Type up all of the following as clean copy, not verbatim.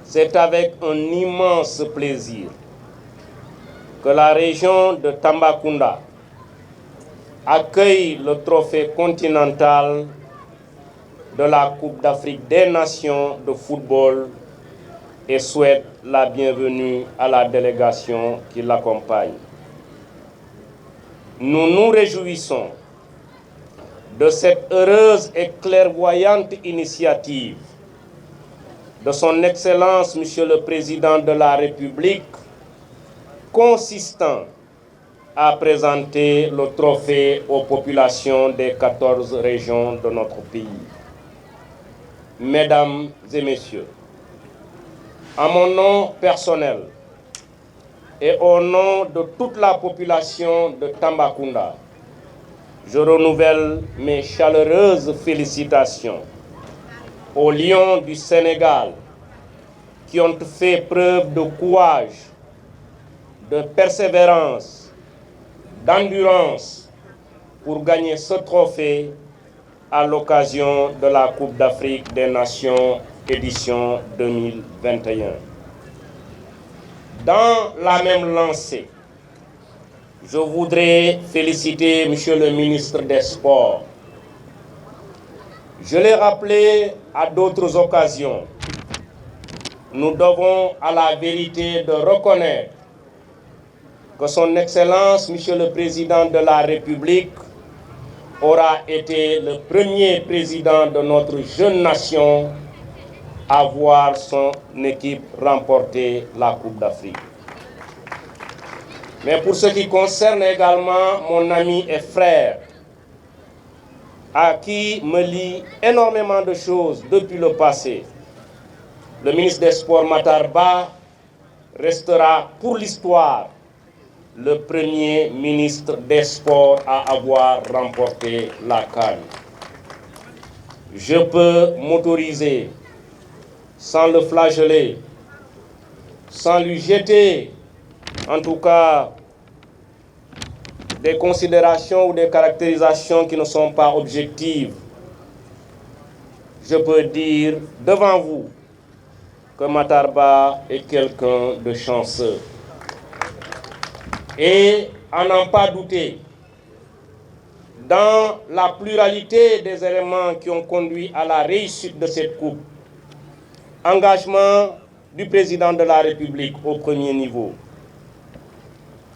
C'est avec un immense plaisir que la région de Tambacounda accueille le trophée continental de la Coupe d'Afrique des Nations de football et souhaite la bienvenue à la délégation qui l'accompagne. Nous nous réjouissons de cette heureuse et clairvoyante initiative de son Excellence, Monsieur le Président de la République, consistant à présenter le trophée aux populations des 14 régions de notre pays. Mesdames et Messieurs, à mon nom personnel et au nom de toute la population de Tambacounda, je renouvelle mes chaleureuses félicitations aux Lions du Sénégal qui ont fait preuve de courage, de persévérance, d'endurance pour gagner ce trophée à l'occasion de la Coupe d'Afrique des Nations édition 2021. Dans la même lancée, je voudrais féliciter Monsieur le ministre des Sports. Je l'ai rappelé à d'autres occasions. Nous devons à la vérité de reconnaître que son Excellence, Monsieur le Président de la République, aura été le premier président de notre jeune nation à voir son équipe remporter la Coupe d'Afrique. Mais pour ce qui concerne également mon ami et frère, à qui me lie énormément de choses depuis le passé, le ministre des Sports Matar Ba restera pour l'histoire le premier ministre des Sports à avoir remporté la CAN. Je peux m'autoriser, sans le flageller, sans lui jeter, en tout cas, des considérations ou des caractérisations qui ne sont pas objectives. Je peux dire devant vous que Matar Ba est quelqu'un de chanceux. Et à n'en pas douter, dans la pluralité des éléments qui ont conduit à la réussite de cette coupe, engagement du président de la République au premier niveau,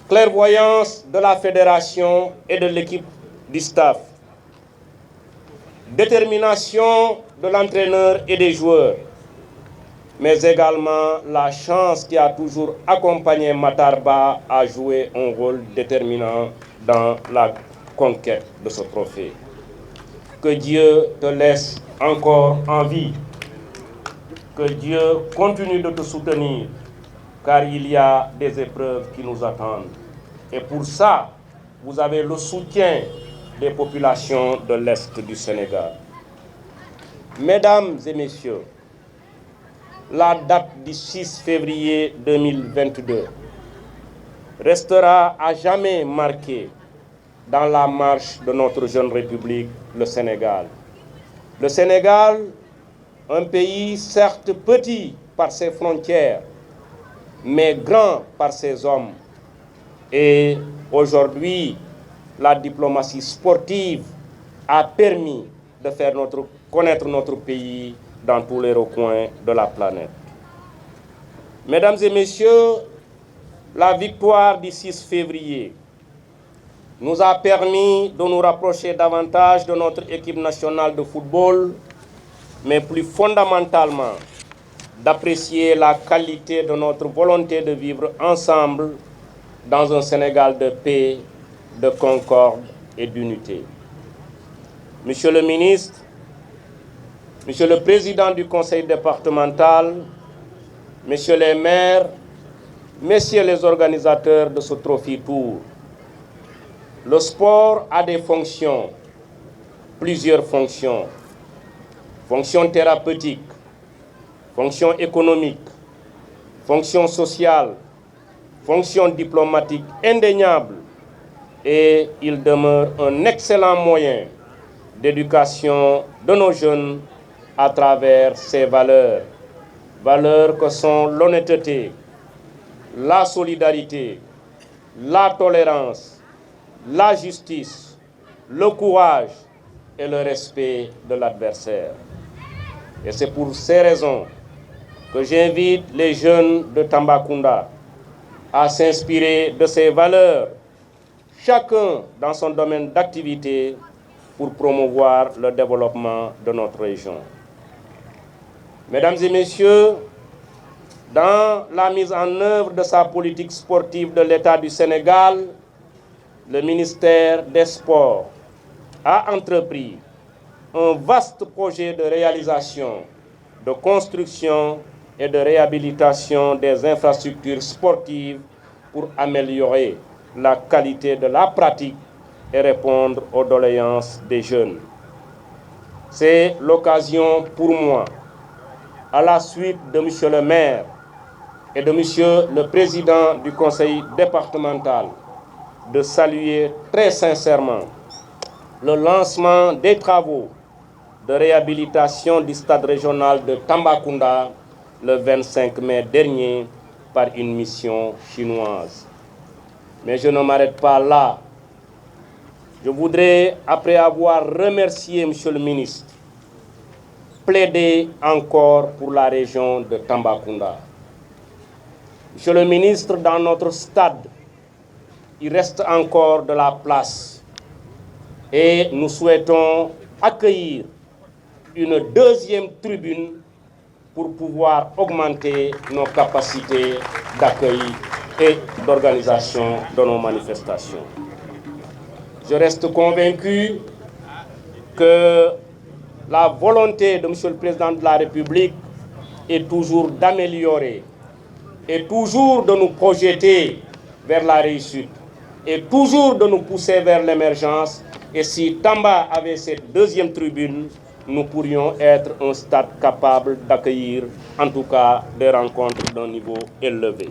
clairvoyance de la fédération et de l'équipe du staff, détermination de l'entraîneur et des joueurs, mais également la chance qui a toujours accompagné Matar Ba à jouer un rôle déterminant dans la conquête de ce trophée. Que Dieu te laisse encore en vie, que Dieu continue de te soutenir, car il y a des épreuves qui nous attendent. Et pour ça, vous avez le soutien des populations de l'Est du Sénégal. Mesdames et messieurs, la date du 6 février 2022 restera à jamais marquée dans la marche de notre jeune République, le Sénégal. Le Sénégal, un pays certes petit par ses frontières, mais grand par ses hommes. Et aujourd'hui, la diplomatie sportive a permis de faire connaître notre pays dans tous les recoins de la planète. Mesdames et messieurs, la victoire du 6 février nous a permis de nous rapprocher davantage de notre équipe nationale de football, mais plus fondamentalement, d'apprécier la qualité de notre volonté de vivre ensemble dans un Sénégal de paix, de concorde et d'unité. Monsieur le ministre, Monsieur le Président du Conseil départemental, Messieurs les maires, Messieurs les organisateurs de ce Trophy Tour, le sport a des fonctions, plusieurs fonctions. Fonction thérapeutique, fonction économique, fonction sociale, fonction diplomatique indéniable, et il demeure un excellent moyen d'éducation de nos jeunes à travers ses valeurs, valeurs que sont l'honnêteté, la solidarité, la tolérance, la justice, le courage et le respect de l'adversaire. Et c'est pour ces raisons que j'invite les jeunes de Tambacounda à s'inspirer de ces valeurs, chacun dans son domaine d'activité, pour promouvoir le développement de notre région. Mesdames et messieurs, dans la mise en œuvre de sa politique sportive de l'État du Sénégal, le ministère des Sports a entrepris un vaste projet de réalisation, de construction et de réhabilitation des infrastructures sportives pour améliorer la qualité de la pratique et répondre aux doléances des jeunes. C'est l'occasion pour moi, à la suite de M. le maire et de M. le président du conseil départemental, de saluer très sincèrement le lancement des travaux de réhabilitation du stade régional de Tambacounda le 25 mai dernier par une mission chinoise. Mais je ne m'arrête pas là. Je voudrais, après avoir remercié M. le ministre, plaider encore pour la région de Tambacounda. Monsieur le ministre, dans notre stade, il reste encore de la place et nous souhaitons accueillir une deuxième tribune pour pouvoir augmenter nos capacités d'accueil et d'organisation de nos manifestations. Je reste convaincu que la volonté de M. le Président de la République est toujours d'améliorer et toujours de nous projeter vers la réussite et toujours de nous pousser vers l'émergence. Et si Tamba avait cette deuxième tribune, nous pourrions être un stade capable d'accueillir en tout cas des rencontres d'un niveau élevé.